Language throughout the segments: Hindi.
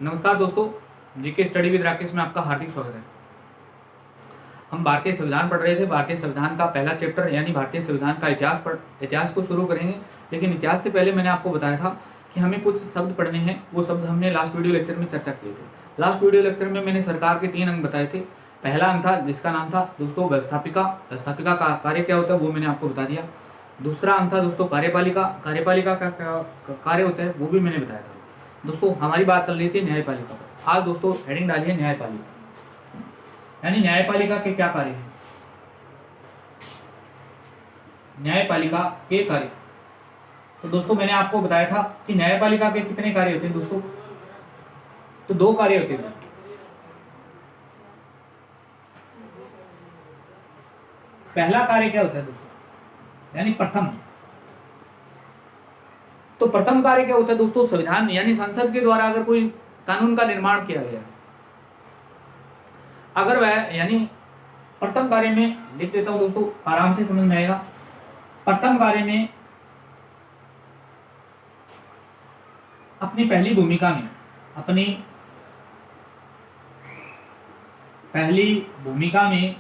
नमस्कार दोस्तों, जीके स्टडी विद राकेश में आपका हार्दिक स्वागत है। हम भारतीय संविधान पढ़ रहे थे। भारतीय संविधान का पहला चैप्टर यानी भारतीय संविधान का इतिहास को शुरू करेंगे। लेकिन इतिहास से पहले मैंने आपको बताया था कि हमें कुछ शब्द पढ़ने हैं। वो शब्द हमने लास्ट वीडियो लेक्चर में चर्चा किए थे। लास्ट वीडियो लेक्चर में मैंने सरकार के 3 अंग बताए थे। पहला अंग था जिसका नाम था दोस्तों व्यवस्थापिका। व्यवस्थापिका का कार्य क्या होता है वो मैंने आपको बता दिया। दूसरा अंग था दोस्तों कार्यपालिका। कार्यपालिका का कार्य होता है वो भी मैंने बताया था। दोस्तों हमारी बात चल रही थी न्यायपालिका पर। आज दोस्तों हेडिंग डालिए न्यायपालिका, यानी न्यायपालिका के क्या कार्य हैं। न्यायपालिका के कार्य। तो दोस्तों मैंने आपको बताया था कि न्यायपालिका के कितने कार्य होते हैं दोस्तों। तो 2 कार्य होते हैं दोस्तों। पहला कार्य क्या होता है दोस्तों, यानी प्रथम। तो प्रथम कार्य क्या होता है दोस्तों, संविधान यानी संसद के द्वारा अगर कोई कानून का निर्माण किया गया, अगर वह यानी प्रथम कार्य में लिख देता हूं दोस्तों, आराम से समझ में आएगा। प्रथम कार्य में अपनी पहली भूमिका में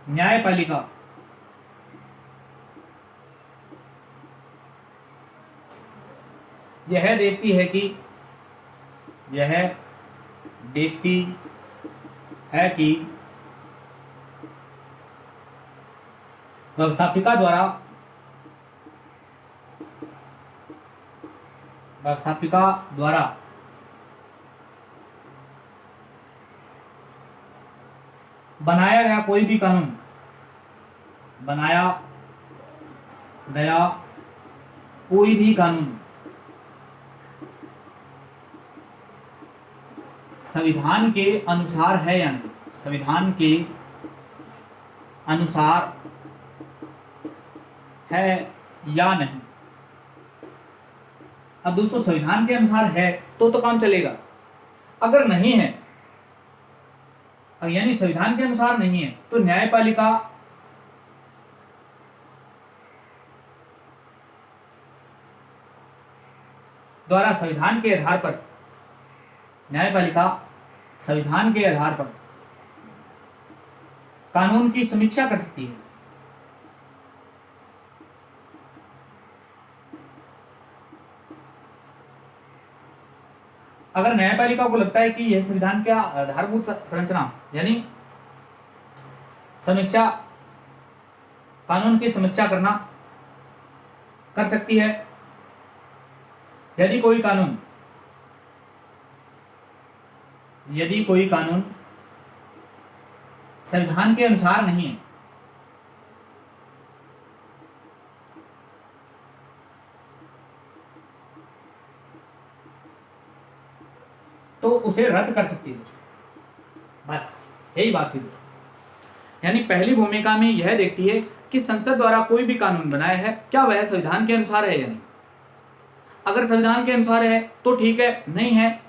न्यायपालिका यह देखती है कि व्यवस्थापिका द्वारा बनाया गया कोई भी कानून संविधान के अनुसार है या नहीं, संविधान के अनुसार है या नहीं। अब दोस्तों संविधान के अनुसार है तो काम चलेगा। अगर नहीं है यानी संविधान के अनुसार नहीं है तो न्यायपालिका द्वारा संविधान के आधार पर कानून की समीक्षा कर सकती है। अगर न्यायपालिका को लगता है कि यह संविधान का आधारभूत संरचना यानी कानून की समीक्षा कर सकती है। यदि कोई कानून संविधान के अनुसार नहीं है तो उसे रद्द कर सकती है दोस्तों। बस यही बात थी दोस्तों। यानी पहली भूमिका में यह देखती है कि संसद द्वारा कोई भी कानून बनाया है क्या वह संविधान के अनुसार है या नहीं। अगर संविधान के अनुसार है तो ठीक है, नहीं है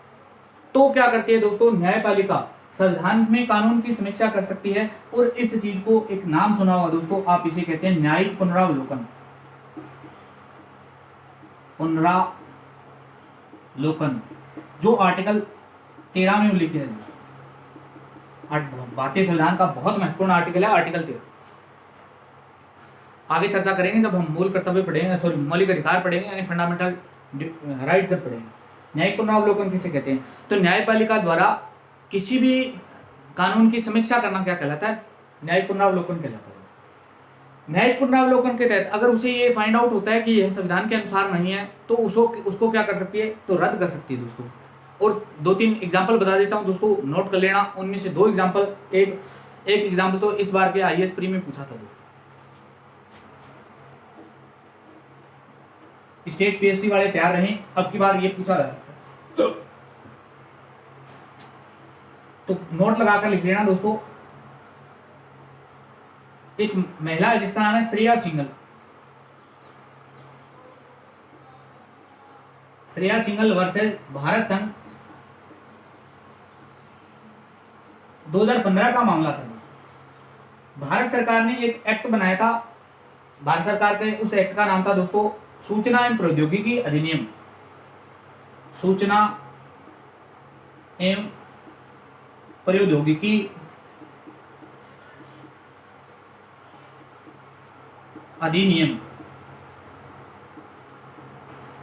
तो क्या करती है दोस्तों, न्यायपालिका संविधान में कानून की समीक्षा कर सकती है। और इस चीज को एक नाम सुना होगा दोस्तों, आप इसे कहते हैं न्यायिक पुनरावलोकन। जो आर्टिकल 13 में उल्लिखित है दोस्तों। भारतीय संविधान का बहुत महत्वपूर्ण आर्टिकल है आर्टिकल 13। आगे चर्चा करेंगे जब हम मूल कर्तव्य पढ़ेंगे, मौलिक अधिकार पढ़ेंगे यानी फंडामेंटल राइट जब पढ़ेंगे। न्यायिक पुनरावलोकन किसे कहते हैं, तो न्यायपालिका द्वारा किसी भी कानून की समीक्षा करना क्या कहलाता है, न्यायिक पुनरावलोकन कहलाता है। न्यायिक पुनरावलोकन के तहत अगर उसे ये फाइंड आउट होता है कि यह संविधान के अनुसार नहीं है तो उसको क्या कर सकती है, तो रद्द कर सकती है दोस्तों। और 2-3 एग्जाम्पल बता देता हूं दोस्तों, नोट कर लेना। उनमें से 2 एग्जाम्पल, एक एग्जाम्पल तो इस बार के आईएएस प्री में पूछा था दोस्तों। स्टेट पीएससी वाले तैयार रहें, अब की बार ये पूछा जा सकता है। तो नोट लगाकर लिख लेना दोस्तों। एक महिला है जिसका नाम है श्रेया सिंघल वर्सेस भारत संघ 2015 का मामला था। भारत सरकार ने एक एक्ट बनाया था। भारत सरकार के उस एक्ट का नाम था दोस्तों सूचना एवं प्रौद्योगिकी अधिनियम, सूचना एवं प्रौद्योगिकी अधिनियम,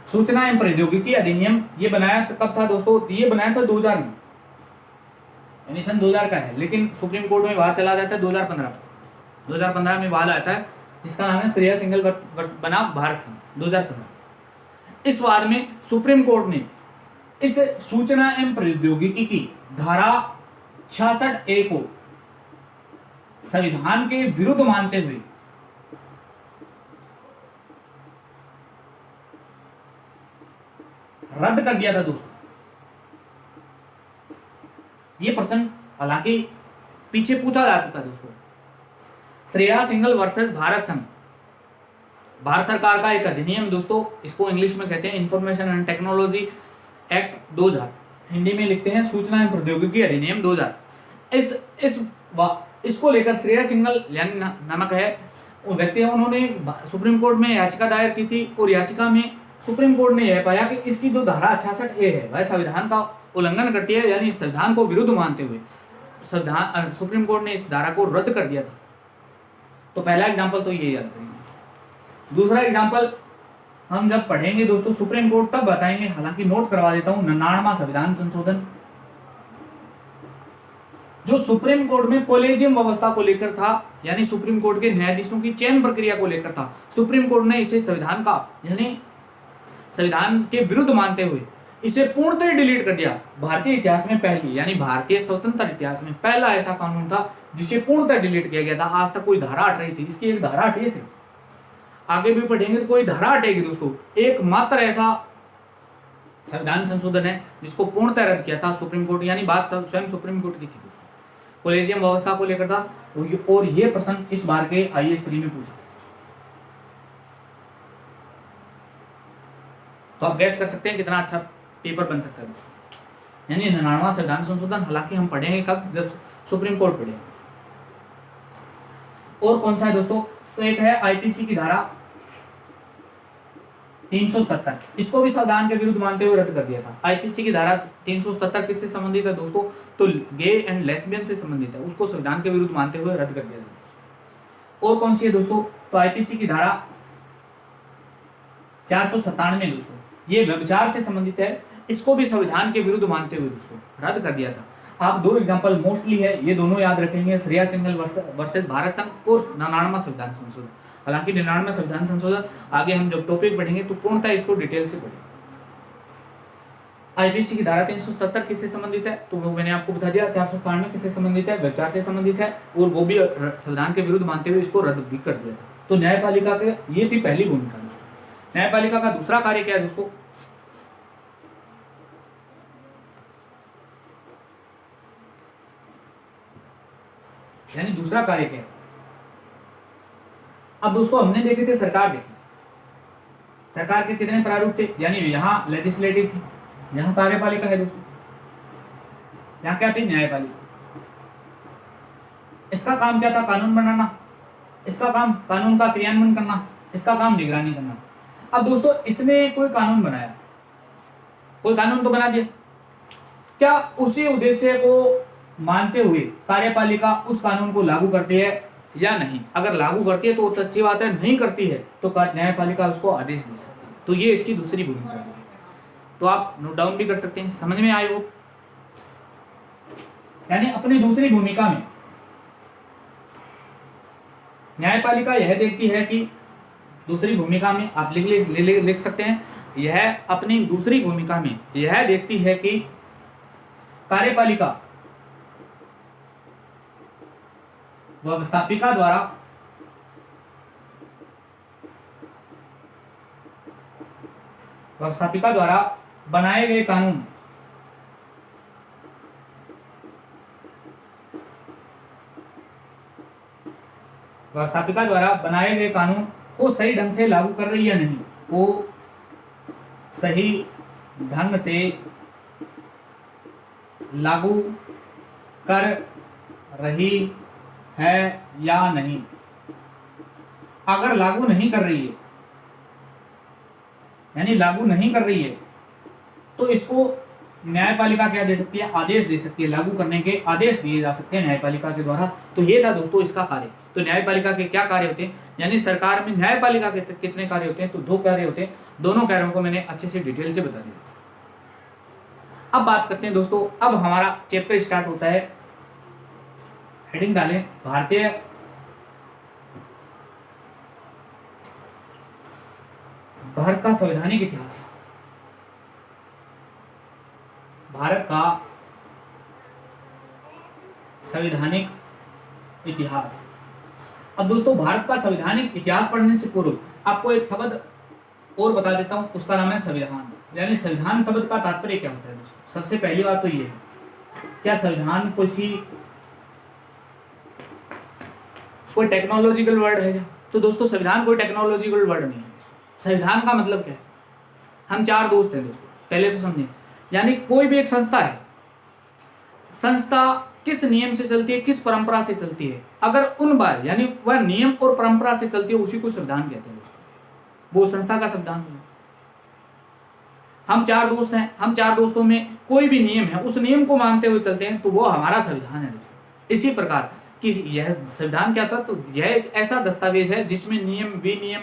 सूचना एवं प्रौद्योगिकी अधिनियम ये बनाया कब था दोस्तों? ये बनाया था 2000 में, यानी सन 2000 का है, लेकिन सुप्रीम कोर्ट में वाद चला जाता है 2015 2015 में वाद आता है जिसका नाम है श्रेया सिंघल बना भारत संघ 2015। इस वाद में सुप्रीम कोर्ट ने इस सूचना एवं प्रौद्योगिकी की धारा 66A को संविधान के विरुद्ध मानते हुए रद्द कर दिया था दोस्तों। ये प्रश्न हालांकि पीछे पूछा जा चुका है दोस्तों। श्रेया सिंघल वर्सेस भारत संघ, भारत सरकार का एक अधिनियम दोस्तों, इसको इंग्लिश में कहते हैं information and technology act 2000, Hindi में लिखते हैं सूचना एवं प्रौद्योगिकी अधिनियम 2000। इसको लेकर श्रेया सिंघल यानी नामक है वो व्यक्ति है, उन्होंने सुप्रीम कोर्ट में याचिका दायर की थी और याचिका में सुप्रीम कोर्ट ने यह पाया कि इसकी जो धारा 66A है वह संविधान का उल्लंघन करती है, यानी संविधान को विरुद्ध मानते हुए सुप्रीम कोर्ट ने इस धारा को रद्द कर दिया था। तो पहला एग्जाम्पल तो ये याद करेंगे। दूसरा एग्जाम्पल हम जब पढ़ेंगे दोस्तों सुप्रीम कोर्ट तब बताएंगे, हालांकि नोट करवा देता हूं 99वां संविधान संशोधन जो सुप्रीम कोर्ट में कोलेजियम व्यवस्था को लेकर था, यानी सुप्रीम कोर्ट के न्यायाधीशों की चयन प्रक्रिया को लेकर था। सुप्रीम कोर्ट ने इसे संविधान का यानी संविधान के विरुद्ध मानते हुए इसे पूर्णतः डिलीट कर दिया। भारतीय इतिहास में पहली यानी भारतीय स्वतंत्र इतिहास में पहला ऐसा कानून था जिसे पूर्णतः डिलीट किया गया था। आज तक कोई धारा हट रही थी, इसकी एक धारा हटी है। आगे भी पढ़ेंगे तो कोई धारा हटेगी दोस्तों। एकमात्र ऐसा संविधान संशोधन है जिसको पूर्णतः रद्द किया था सुप्रीम कोर्ट, यानी बात स्वयं सुप्रीम कोर्ट की थी दोस्तों, कोलेजियम व्यवस्था को लेकर था। और ये प्रश्न इस बार के IAS प्री में पूछा, तो आप गैस कर सकते हैं कितना अच्छा पेपर बन सकता है दोस्तों। यानी 99वां संविधान संशोधन, हालांकि हम पढ़ेंगे कब? जब सुप्रीम कोर्ट पढ़ेंगे। और कौन सा है दोस्तों? तो एक है IPC की धारा 377, इसको भी संविधान के विरुद्ध मानते हुए रद्द कर दिया था। IPC की धारा 377 किससे संबंधित है दोस्तों? तो गे एंड लेस्बियन से संबंधित है, उसको संविधान के विरुद्ध मानते हुए रद्द कर दिया था। और कौन सी है दोस्तों? तो IPC की धारा 497 दोस्तों, ये व्यभिचार से संबंधित है, इसको भी संविधान के विरुद्ध मानते हुए दोस्तों रद्द कर दिया था। आप दो एग्जांपल मोस्टली है, ये दोनों याद रखेंगे, श्रेया सिंघल वर्सेस भारत संघ और 99वां संविधान संशोधन। हालांकि 99वां संविधान संशोधन आगे हम जब टॉपिक पढ़ेंगे तो पूर्णतः इसको डिटेल से पढ़ेंगे। IPC की धारा 377 किससे संबंधित है? तो वो मैंने आपको बता दिया। 497 किससे संबंधित है? व्यभिचार से संबंधित है, और वो भी संविधान के विरुद्ध मानते हुए इसको रद्द भी कर दिया था। तो न्यायपालिका के ये थी पहली भूमिका दोस्तों। न्यायपालिका का दूसरा कार्य क्या है दोस्तों? यानी दूसरा कार्य क्या है? अब दोस्तों हमने देखे थे सरकार देखी, सरकार के कितने प्रारूप थे, यानी यहाँ लेजिस्लेटिव थी, यहाँ कार्यपालिका है दोस्तों, यहाँ क्या थी? न्यायपालिका। इसका काम क्या था? कानून बनाना, इसका काम कानून का क्रियान्वयन करना, इसका काम निगरानी करना। अब दोस्तों इसने कोई कानून बनाया, कोई कानून तो बना दिया, क्या उसी उद्देश्य को मानते हुए कार्यपालिका उस कानून को लागू करती है या नहीं? अगर लागू करती है तो अच्छी बात है, नहीं करती है तो न्यायपालिका उसको आदेश दे सकती है। तो ये इसकी दूसरी भूमिका है। तो आप नोट डाउन भी कर सकते हैं, समझ में आए हो? यानी अपनी दूसरी भूमिका में न्यायपालिका यह देखती है कि दूसरी भूमिका में आप लिख सकते हैं, यह अपनी दूसरी भूमिका में यह देखती है कि कार्यपालिका व्यवस्थापिका द्वारा बनाए गए कानून व्यवस्थापिका द्वारा बनाए गए कानून को सही ढंग से लागू कर रही है या नहीं, को सही ढंग से लागू कर रही है या नहीं। अगर लागू नहीं कर रही है यानी लागू नहीं कर रही है, तो इसको न्यायपालिका क्या दे सकती है, आदेश दे सकती है, लागू करने के आदेश दिए जा सकते हैं न्यायपालिका के द्वारा। तो ये था दोस्तों इसका कार्य। तो न्यायपालिका के क्या कार्य होते हैं, यानी सरकार में न्यायपालिका के कितने कार्य होते हैं, तो 2 कार्य होते हैं। दोनों कार्यों को मैंने अच्छे से डिटेल से बता दिया। अब बात करते हैं दोस्तों, अब हमारा चैप्टर स्टार्ट होता है। हेडिंग डालें भारत का संवैधानिक इतिहास। भारत का संवैधानिक इतिहास। अब दोस्तों भारत का संवैधानिक इतिहास पढ़ने से पूर्व आपको एक शब्द और बता देता हूं, उसका नाम है संविधान। यानी संविधान शब्द का तात्पर्य क्या होता है दोस्तों। सबसे पहली बात तो ये है, क्या संविधान कोई टेक्नोलॉजिकल वर्ड है क्या? तो दोस्तों संविधान कोई टेक्नोलॉजिकल वर्ड नहीं है। संविधान का मतलब क्या है, हम 4 दोस्त हैं दोस्तों, पहले तो समझें। यानी कोई भी एक संस्था है, संस्था किस नियम से चलती है, किस परंपरा से चलती है, अगर उन बार यानी वह नियम और परंपरा से चलती है, उसी को संविधान कहते हैं दोस्तों। वो संस्था का संविधान है। हम 4 दोस्त हैं, हम 4 दोस्तों में कोई भी नियम है, उस नियम को मानते हुए चलते हैं, तो वो हमारा संविधान है दोस्तों। इसी प्रकार कि यह संविधान क्या था, तो यह एक ऐसा दस्तावेज है जिसमें नियम विनियम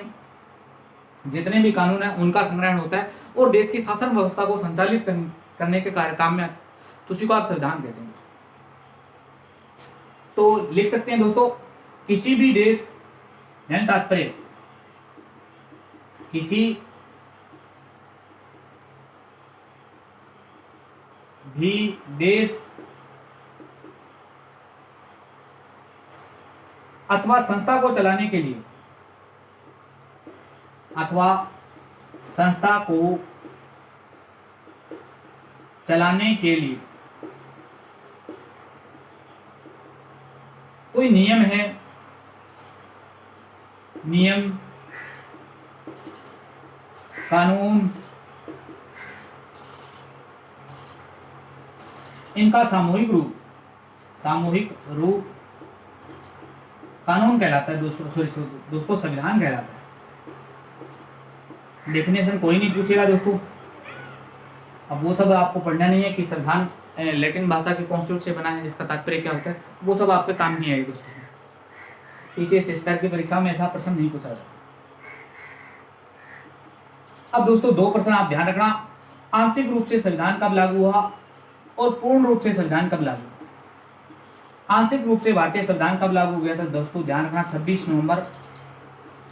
जितने भी कानून है उनका संग्रहण होता है और देश की शासन व्यवस्था को संचालित करने के काम में आता है, तो उसी को आप संविधान कहते हैं। तो लिख सकते हैं दोस्तों, किसी भी देश यानी तात्पर्य किसी भी देश अथवा संस्था को चलाने के लिए कोई नियम है, नियम कानून, इनका सामूहिक रूप कानून कहलाता है दोस्तों संविधान कहलाता है। डेफिनेशन कोई नहीं पूछेगा दोस्तों, अब वो सब आपको पढ़ना नहीं है कि संविधान लैटिन भाषा के कॉन्स्टिट्यूट से बना है, इसका तात्पर्य क्या होता है, वो सब आपके काम नहीं आएगा दोस्तों। पीछे इस स्तर की परीक्षा में ऐसा प्रश्न नहीं पूछा जाता। अब दोस्तों 2 प्रश्न आप ध्यान रखना, आंशिक रूप से संविधान कब लागू हुआ और पूर्ण रूप से संविधान कब लागू हुआ। आंशिक रूप से भारतीय संविधान कब लागू हो गया था दोस्तों, ध्यान रखना 26 नवंबर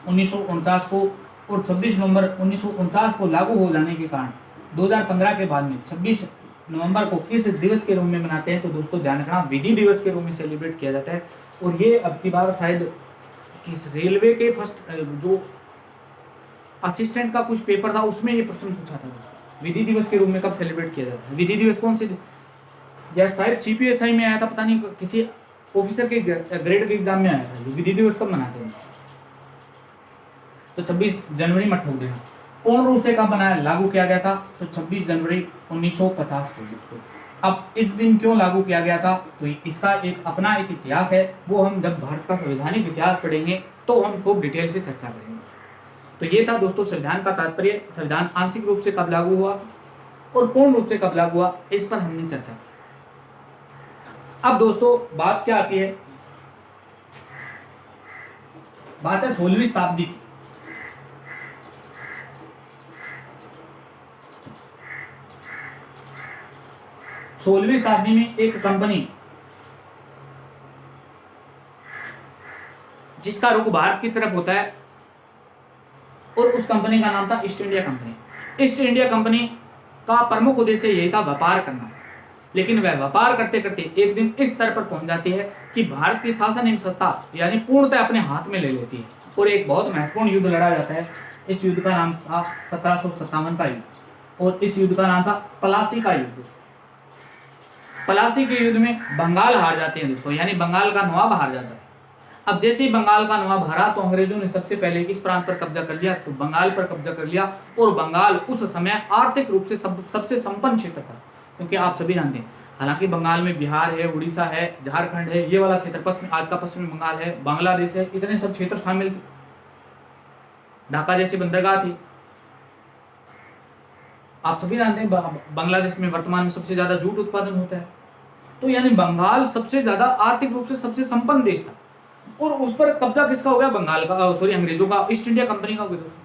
1949 को, और 26 नवंबर 1949 को लागू हो जाने के कारण 2015 के बाद में 26 नवंबर को किस दिवस के रूप में मनाते हैं, तो दोस्तों ध्यान रखना विधि दिवस के रूप में सेलिब्रेट किया जाता है। और ये अब की बार शायद किस रेलवे के फर्स्ट जो असिस्टेंट का कुछ पेपर था उसमें ये प्रश्न पूछा था दोस्तों, विधि दिवस के रूप में कब सेलिब्रेट किया जाता है। विधि दिवस कौन से, या शायद CPSI में आया था, पता नहीं किसी ऑफिसर के ग्रेड के एग्जाम में आया था, विधि दिवस कब मनाते हैं। तो 26 जनवरी मत ठोक देना। पूर्ण रूप से कब बनाया लागू किया गया था, तो 26 जनवरी 1950 को दोस्तों। अब इस दिन क्यों लागू किया गया था, तो इसका अपना एक इतिहास है, वो हम जब भारत का संवैधानिक इतिहास पढ़ेंगे तो हम खूब डिटेल से चर्चा करेंगे। तो ये था दोस्तों संविधान का तात्पर्य, संविधान आंशिक रूप से कब लागू हुआ और पूर्ण रूप से कब लागू हुआ, इस पर हमने चर्चा की। अब दोस्तों बात क्या आती है, बात है 16वीं शताब्दी की। 16वीं शताब्दी में एक कंपनी जिसका रुख भारत की तरफ होता है, और उस कंपनी का नाम था east India company. East India company का प्रमुख उद्देश्य यही था व्यापार करना, लेकिन वह व्यापार करते करते एक दिन इस स्तर पर पहुंच जाती है कि भारत की शासन एवं सत्ता यानी पूर्णतः अपने हाथ में ले लेती है, और एक बहुत महत्वपूर्ण युद्ध लड़ा जाता है। इस युद्ध का नाम था 1757 का युद्ध, और इस युद्ध का नाम था प्लासी का युद्ध। प्लासी के युद्ध में बंगाल हार जाते हैं दोस्तों, यानी बंगाल का नवाब हार जाता है। अब जैसे ही बंगाल का नवाब हारा तो अंग्रेजों ने सबसे पहले किस प्रांत पर कब्जा कर लिया, तो बंगाल पर कब्जा कर लिया। और बंगाल उस समय आर्थिक रूप से सबसे संपन्न क्षेत्र था, क्योंकि आप सभी जानते हैं हालांकि बंगाल में बिहार है, उड़ीसा है, झारखंड है, ये वाला क्षेत्र पश्चिम, आज का पश्चिमी बंगाल है, बांग्लादेश है, इतने सब क्षेत्र शामिल थे। ढाका जैसी बंदरगाह थी, आप सभी जानते हैं बांग्लादेश में वर्तमान में सबसे ज्यादा जूट उत्पादन होता है। तो यानी बंगाल सबसे ज्यादा आर्थिक रूप से सबसे संपन्न देश था, और उस पर कब्जा किसका हो गया? बंगाल का, सॉरी अंग्रेजों का, ईस्ट इंडिया कंपनी का हो गया दोस्तों।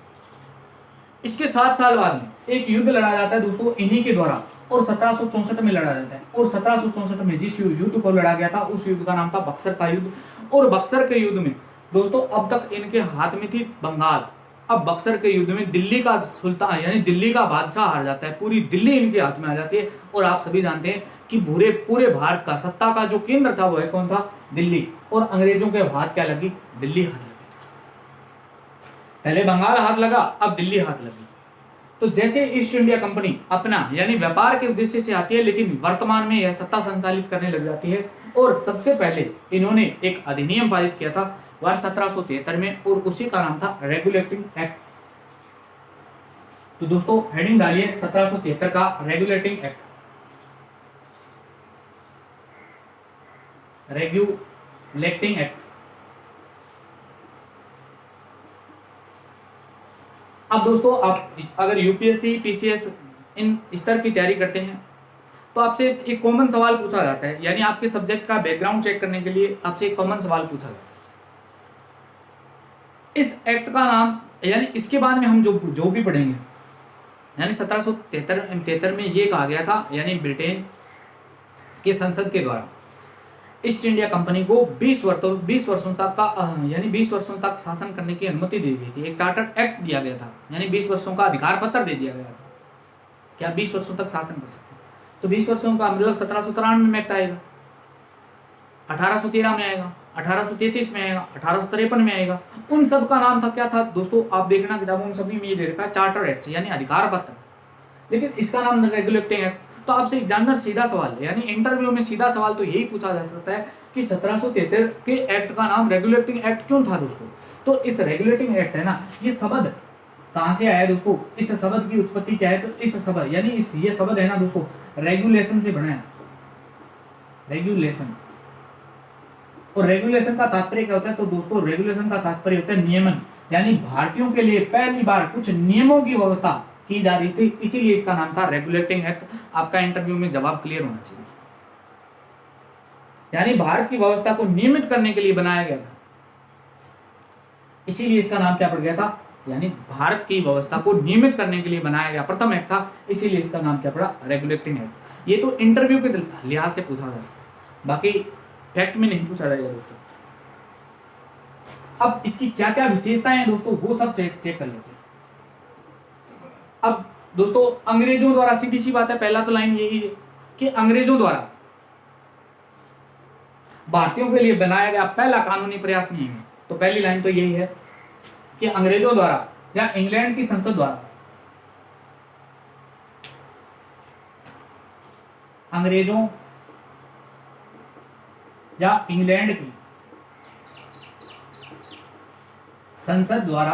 इसके 7 साल बाद में एक युद्ध लड़ा जाता है दोस्तों इन्हीं के द्वारा, और 1764 में लड़ा जाता है। और 1764 में जिस युद्ध को लड़ा गया था उस युद्ध का नाम था बक्सर का युद्ध। और बक्सर के युद्ध में दोस्तों अब तक इनके हाथ में थी बंगाल, अब बक्सर के युद्ध में दिल्ली का सुल्तान यानी दिल्ली का बादशाह हार जाता है, पूरी दिल्ली इनके हाथ में आ जाती है। और आप सभी जानते हैं कि पूरे भारत का सत्ता का जो केंद्र था वह कौन था? दिल्ली। और अंग्रेजों के हाथ क्या लगी? दिल्ली हाथ लगी। पहले बंगाल हाथ लगा, अब दिल्ली हाथ लगी। तो जैसे ईस्ट इंडिया कंपनी अपना यानी व्यापार के उद्देश्य से आती है, लेकिन वर्तमान में यह सत्ता संचालित करने लग जाती है। और सबसे पहले इन्होंने एक अधिनियम पारित किया था वर्ष 1773 में, और उसी का नाम था रेगुलेटिंग एक्ट। तो दोस्तों हेडिंग डालिए 1773 का रेगुलेटिंग एक्ट, रेगुलेटिंग एक्ट। अब दोस्तों आप अगर यूपीएससी पीसीएस इन स्तर की तैयारी करते हैं तो आपसे एक कॉमन सवाल पूछा जाता है, यानी आपके सब्जेक्ट का बैकग्राउंड चेक करने के लिए आपसे एक कॉमन सवाल पूछा जाता है। इस एक्ट का नाम, यानी इसके बाद में हम जो भी पढ़ेंगे, यानी 1773 में ये कहा गया था, यानी ब्रिटेन के संसद के द्वारा ईस्ट इंडिया कंपनी को 20 वर्षों तक का यानी 20 वर्षों तक शासन करने की अनुमति दी गई थी। एक चार्टर एक्ट दिया गया था, यानी 20 वर्षों का अधिकार पत्र दे दिया गया था कि आप 20 वर्षों तक शासन कर सकते हैं। तो 20 वर्षों का मतलब 1793 में एक्ट आएगा, 1813 में आएगा, 1833 में आएगा, 1853 में आएगा। उन सब का नाम था क्या था दोस्तों? आप देखना किताबों में सभी में ये दे रखा है चार्टर एक्ट, यानी अधिकार पत्र, लेकिन इसका नाम रेगुलेटिंग एक्ट। तो आपसे एग्जामिनर सीधा सवाल, यानी इंटरव्यू में सीधा सवाल तो यही पूछा जा सकता है कि 1773 के एक्ट का नाम रेगुलेटिंग एक्ट क्यों था दोस्तों? तो इस रेगुलेटिंग एक्ट है ना, ये शब्द कहां से आया दोस्तों? इस शब्द की उत्पत्ति क्या है? तो इस शब्द यानी ये शब्द है ना दोस्तों, रेगुलेशन से बना है, रेगुलेशन। और रेगुलेशन का तात्पर्य क्या होता है? तो दोस्तों रेगुलेशन का तात्पर्य होता है नियमन, यानी भारतीयों के लिए पहली बार कुछ नियमों की व्यवस्था की जा रही थी, इसीलिए इसका नाम था रेगुलेटिंग एक्ट। आपका इंटरव्यू में जवाब क्लियर होना चाहिए, यानी भारत की व्यवस्था को नियमित करने के लिए बनाया गया था, इसीलिए इसका नाम क्या पड़ गया था? यानी भारत की व्यवस्था को नियमित करने के लिए बनाया गया प्रथम एक्ट था, इसीलिए इसका नाम क्या पड़ा? Regulating act. ये तो इंटरव्यू के लिहाज से पूछा जा सकता है, बाकी फैक्ट में नहीं पूछा जाएगा दोस्तों। अब इसकी क्या क्या विशेषताएं हैं दोस्तों, वो सब चेक कर लेते हैं। अब दोस्तों अंग्रेजों द्वारा, सीधी सी बात है, पहला तो लाइन यही है कि अंग्रेजों द्वारा भारतीयों के लिए बनाया गया पहला कानूनी प्रयास नहीं है। तो पहली लाइन तो यही है कि अंग्रेजों द्वारा या इंग्लैंड की संसद द्वारा, अंग्रेजों या इंग्लैंड की संसद द्वारा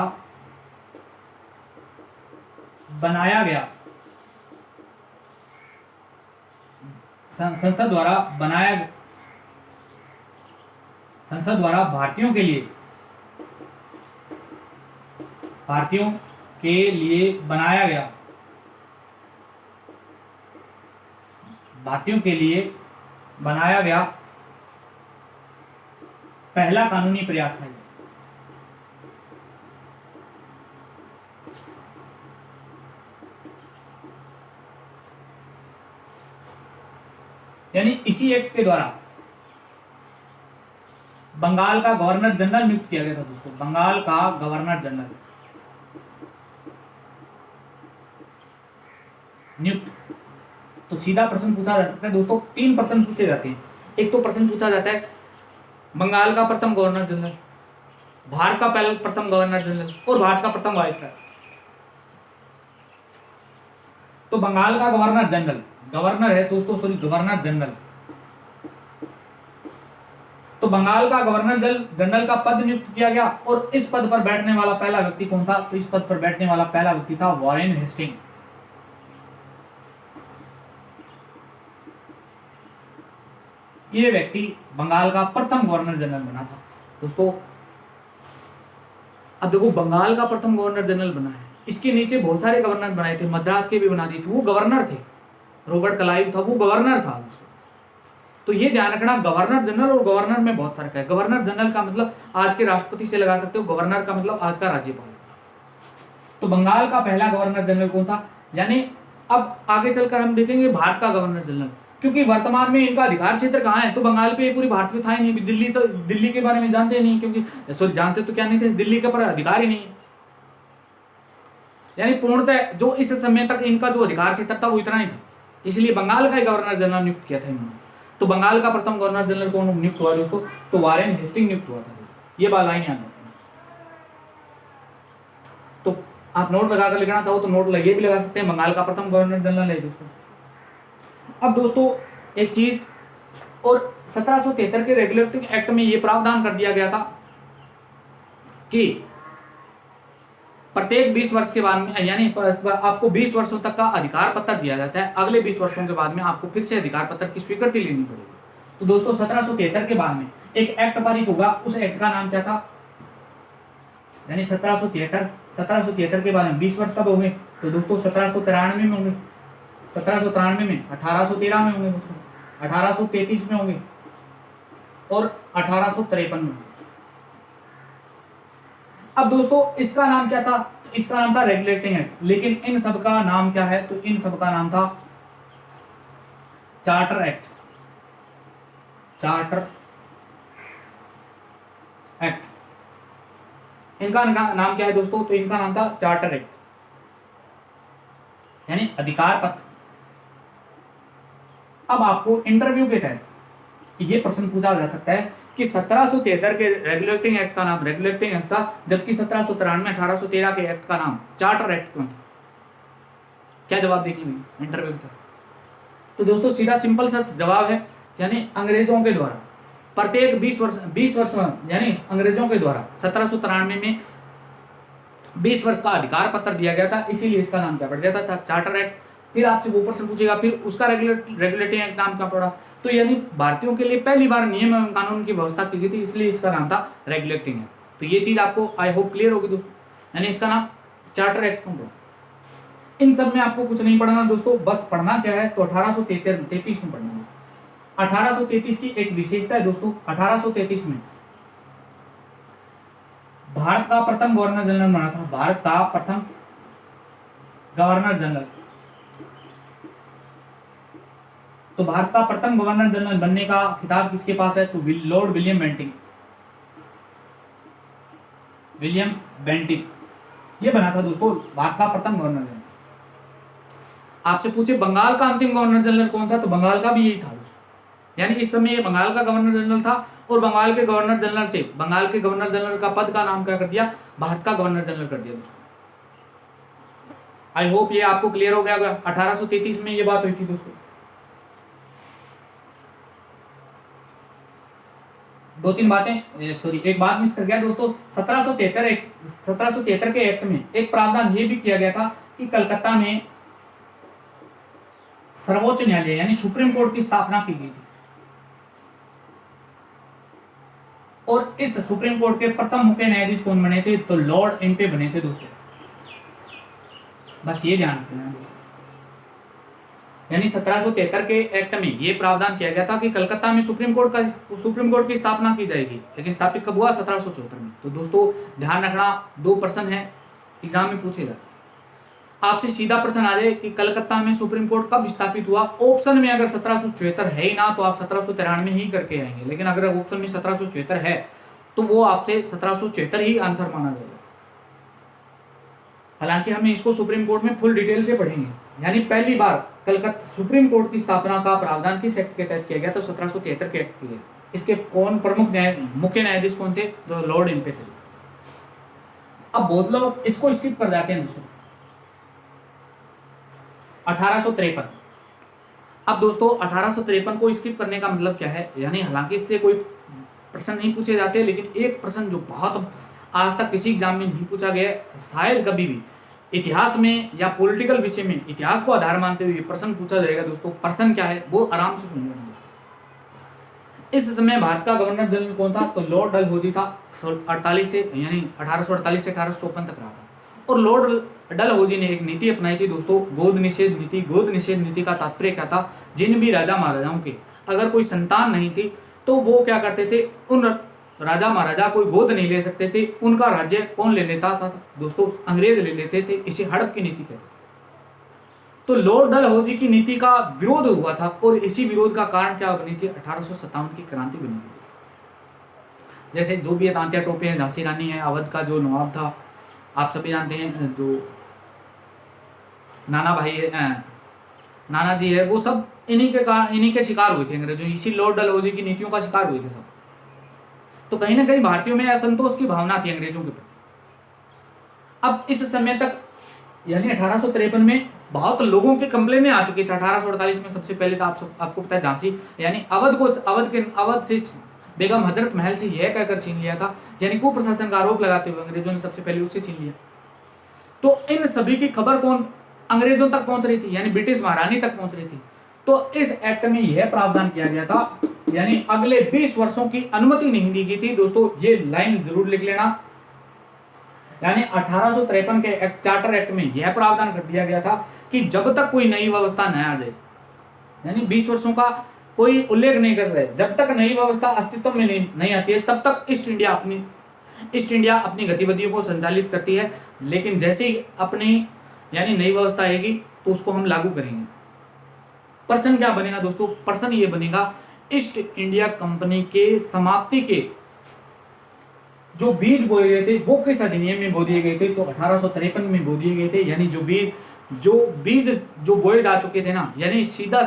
बनाया गया, संसद द्वारा भारतीयों के लिए बनाया गया, भारतीयों के लिए बनाया गया पहला कानूनी प्रयास था। यानी इसी एक्ट के द्वारा बंगाल का गवर्नर जनरल नियुक्त किया गया था दोस्तों, बंगाल का गवर्नर जनरल नियुक्त। तो सीधा प्रश्न पूछा जा सकता है दोस्तों, 3 प्रश्न पूछे जाते हैं। एक तो प्रश्न पूछा जाता है बंगाल का प्रथम गवर्नर जनरल, भारत का पहला प्रथम गवर्नर जनरल और भारत का प्रथम वायसराय। तो बंगाल का गवर्नर जनरल, गवर्नर है दोस्तों, सॉरी गवर्नर जनरल। तो बंगाल का गवर्नर जनरल का पद नियुक्त किया गया, और इस पद पर बैठने वाला पहला व्यक्ति कौन था? तो इस पद पर बैठने वाला पहला व्यक्ति था वॉरेन हेस्टिंग। ये व्यक्ति बंगाल का प्रथम गवर्नर जनरल बना था दोस्तों। अब देखो बंगाल का प्रथम गवर्नर जनरल बना है, इसके नीचे बहुत सारे गवर्नर बनाए थे, मद्रास के भी बना दिए थे, वो गवर्नर थे। रॉबर्ट क्लाइव था, वो गवर्नर था। तो ये ध्यान रखना, गवर्नर जनरल और गवर्नर में बहुत फर्क है। गवर्नर जनरल का मतलब आज के राष्ट्रपति से लगा सकते हो, गवर्नर का मतलब आज का राज्यपाल। तो बंगाल का पहला गवर्नर जनरल कौन था, यानी अब आगे चलकर हम देखेंगे भारत का गवर्नर जनरल, क्योंकि वर्तमान में इनका अधिकार क्षेत्र कहाँ है, तो बंगाल पे पूरी भारत में था ही नहीं। दिल्ली तो दिल्ली के बारे में जानते नहीं, क्योंकि सॉरी जानते तो क्या नहीं थे, दिल्ली के पर अधिकार ही नहीं है। यानी पूर्णतः जो इस समय तक इनका जो अधिकार क्षेत्र था वो इतना ही था, इसलिए बंगाल का ही गवर्नर जनरल नियुक्त किया था इन्होंने। तो बंगाल का प्रथम गवर्नर जनरल कौन नियुक्त हुआ दोस्तों, तो वारेन हेस्टिंग नियुक्त हुआ था। ये बात लाइन याद रखना। तो आप नोट लगाकर लिखना चाहो तो नोट लगे भी लगा सकते हैं, बंगाल का प्रथम गवर्नर जनरल है दोस्तों। अब दोस्तों एक चीज और 1773 के रेगुलेटिंग एक्ट में यह प्रावधान कर दिया गया था कि प्रत्येक 20 वर्ष के बाद में, यानी आपको 20 वर्षों तक का अधिकार पत्र दिया जाता है, अगले 20 वर्षों के बाद में आपको फिर से अधिकार पत्र की स्वीकृति लेनी पड़ेगी। तो दोस्तों 1773 के बाद में एक एक्ट पारित होगा, उस एक्ट का नाम क्या था, यानी 1773 के बाद में 20 वर्ष कब होंगे, तो दोस्तों 1793 में होंगे, 1793 में, 1813 में होंगे दोस्तों, 1833 में होंगे और 1853 में। अब दोस्तों इसका नाम क्या था, तो इसका नाम था रेगुलेटिंग एक्ट, लेकिन इन सब का नाम क्या है, तो इन सब का नाम था चार्टर एक्ट। चार्टर एक्ट इनका नाम क्या है दोस्तों, तो इनका नाम था चार्टर एक्ट, यानी अधिकार पत्र। अब आपको इंटरव्यू के तहत ये प्रश्न पूछा जा सकता है कि 1773 के रेगुलेटिंग एक्ट का नाम रेगुलेटिंग एक्ट था, जबकि 1793 1813 के एक्ट का नाम चार्टर एक्ट क्यों था, क्या जवाब देंगे इंटरव्यू के तहत। तो दोस्तों सीधा सिंपल सा जवाब है, यानी अंग्रेजों के द्वारा प्रत्येक 20 वर्ष यानी अंग्रेजों के द्वारा 1793 में 20 वर्ष का अधिकार पत्र दिया गया था, इसीलिए इसका नाम क्या पड़ गया था, चार्टर एक्ट। फिर आपसे वो प्रश्न पूछेगा फिर उसका रेगुलेटिंग एक्ट नाम क्या पड़ा, तो यानी भारतीयों के लिए पहली बार नियम एवं कानून की व्यवस्था की गई थी, इसलिए इसका नाम था रेगुलेटिंग एक्ट। तो ये चीज आपको आई होप क्लियर होगी दोस्तों, यानी इसका नाम चार्टर एक्ट क्यों पड़ा। इन सब में आपको कुछ नहीं पढ़ना दोस्तों, बस पढ़ना क्या है, तो 1833 में पढ़ना है। 1833 की एक विशेषता है दोस्तों, 1833 में भारत का प्रथम गवर्नर जनरल बना था, भारत का प्रथम गवर्नर जनरल। तो भारत का प्रथम गवर्नर जनरल बनने का खिताब किसके पास है, तो Lord William Bentinck. William Bentinck ये बना था दोस्तों भारत का प्रथम गवर्नर जनरल। आपसे पूछे बंगाल का अंतिम गवर्नर जनरल कौन था, तो बंगाल का भी यही था दोस्तों, यानी इस समय ये बंगाल का गवर्नर जनरल था, और बंगाल के गवर्नर जनरल से बंगाल के गवर्नर जनरल का पद का नाम क्या कर दिया, भारत का गवर्नर जनरल कर दिया दोस्तों। आई होप ये आपको क्लियर हो गया होगा। 1833 में ये बात हुई थी दोस्तों। दो तीन बातें सॉरी एक बात मिस कर गया दोस्तों, 1773 के एक्ट में एक प्रावधान ये भी किया गया था कि कलकत्ता में सर्वोच्च न्यायालय यानी सुप्रीम कोर्ट की स्थापना की गई थी, और इस सुप्रीम कोर्ट के प्रथम मुख्य न्यायाधीश कौन बने थे, तो लॉर्ड एम्पे बने थे दोस्तों। बस ये ध्यान रखना है दोस्तों, यानी 1773 के एक्ट में ये प्रावधान किया गया था कि कलकत्ता में सुप्रीम कोर्ट की स्थापना की जाएगी, लेकिन स्थापित कब हुआ, 1774 में। तो दोस्तों ध्यान रखना, दो प्रश्न है एग्जाम में पूछेगा, आपसे सीधा प्रश्न आ जाए कि कलकत्ता में सुप्रीम कोर्ट कब स्थापित हुआ, ऑप्शन में अगर 1774 है ही ना तो आप 1793 ही करके आएंगे, लेकिन अगर ऑप्शन में 1774 है तो वो आपसे 1774 ही आंसर माना जाएगा। हालांकि हम इसको सुप्रीम कोर्ट में फुल डिटेल से पढ़ेंगे, यानी पहली बार कलकत्ता सुप्रीम कोर्ट की स्थापना का प्रावधान किस एक्ट के तहत किया गया, तो 1773 के एक्ट के। इसके कौन प्रमुख मुख्य न्यायाधीश कौन थे, तो लॉर्ड एम्पे थे। अब बहुत लोग इसको स्किप कर जाते हैं दोस्तों। 1853, अब दोस्तों 1853 को स्किप करने का मतलब क्या है, यानी हालांकि इससे कोई प्रश्न नहीं पूछे जाते, लेकिन एक प्रश्न जो बहुत आज तक किसी एग्जाम में नहीं पूछा गया, शायद कभी भी इतिहास में या पॉलिटिकल विषय में इतिहास को आधार मानते हुए प्रश्न पूछा जाएगा दोस्तों। प्रश्न क्या है वो आराम से सुनिए दोस्तों। इस समय भारत का गवर्नर जनरल कौन था, तो लॉर्ड डलहौजी था। 48 से यानी 1848 से 1854 तक रहा था, और लॉर्ड डलहौजी ने एक नीति अपनाई थी दोस्तों, गोद निषेध नीति। गोद निषेध नीति का तात्पर्य क्या था, जिन भी राजा महाराजाओं के अगर कोई संतान नहीं थी तो वो क्या करते थे, उन राजा महाराजा कोई गोद नहीं ले सकते थे, उनका राज्य कौन ले लेता था दोस्तों, अंग्रेज ले लेते थे। इसे हड़प की नीति कहते थे। तो लॉर्ड डलहौजी की नीति का विरोध हुआ था और इसी विरोध का कारण क्या बनी थी, 1857 की क्रांति बनी थी। जैसे जो भी तांत्या टोपे हैं, झांसी रानी है, अवध का जो नवाब था आप सभी जानते हैं, जो नाना भाई है, नाना जी है, वो सब इन्हीं के शिकार हुए थे अंग्रेजों, इसी लॉर्ड डलहौजी की नीतियों का शिकार हुए थे सब। तो कहीं ना कहीं भारतीयों में असंतोष की भावना थी अंग्रेजों के प्रति। अब इस समय तक यानी 1853 में बहुत लोगों के कंप्लेन आ चुकी थी। 1848 में सबसे पहले तो आपको पता है झांसी यानी अवध से बेगम हजरत महल से यह कहकर छीन लिया था, यानी कुप्रशासन का आरोप लगाते हुए अंग्रेजों ने सबसे पहले उससे छीन लिया। तो इन सभी की खबर कौन अंग्रेजों तक पहुंच रही थी, यानी ब्रिटिश महारानी तक पहुंच रही थी। तो इस एक्ट में यह प्रावधान किया गया था, यानी अगले 20 वर्षों की अनुमति नहीं दी गई थी दोस्तों, ये लाइन जरूर लिख लेना। यानी 1853 के चार्टर एक्ट में यह प्रावधान कर दिया गया था कि जब तक कोई नई व्यवस्था न आ जाए, यानी 20 वर्षों का कोई उल्लेख नहीं कर रहे, जब तक नई व्यवस्था अस्तित्व में नहीं आती है तब तक ईस्ट इंडिया अपनी गतिविधियों को संचालित करती है। लेकिन जैसे ही अपनी यानी नई व्यवस्था आएगी तो उसको हम लागू करेंगे। पर्सन क्या बनेगा दोस्तों, पर्सन ये बनेगा ईस्ट इंडिया कंपनी के समाप्ति के जो बीज बोए गए थे वो किस अधिनियम में बो दिए गए थे, तो 1853 में बो दिए गए थे। यानी जो बीज जो बोए जा चुके थे ना, यानी सीधा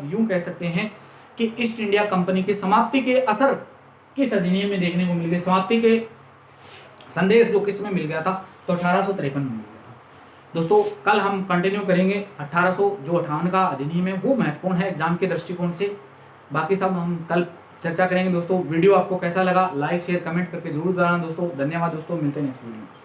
यूं कह सकते हैं कि ईस्ट इंडिया कंपनी की समाप्ति के असर किस अधिनियम में देखने को मिल गए, समाप्ति के संदेश जो किस में मिल गया था, तो 1853 में मिल गया था दोस्तों। कल हम कंटिन्यू करेंगे 1858 का अधिनियम है, वो महत्वपूर्ण है एग्जाम के दृष्टिकोण से। बाकी सब हम कल चर्चा करेंगे दोस्तों। वीडियो आपको कैसा लगा, लाइक शेयर कमेंट करके जरूर बताना दोस्तों। धन्यवाद दोस्तों, मिलते हैं नेक्स्ट वीडियो में।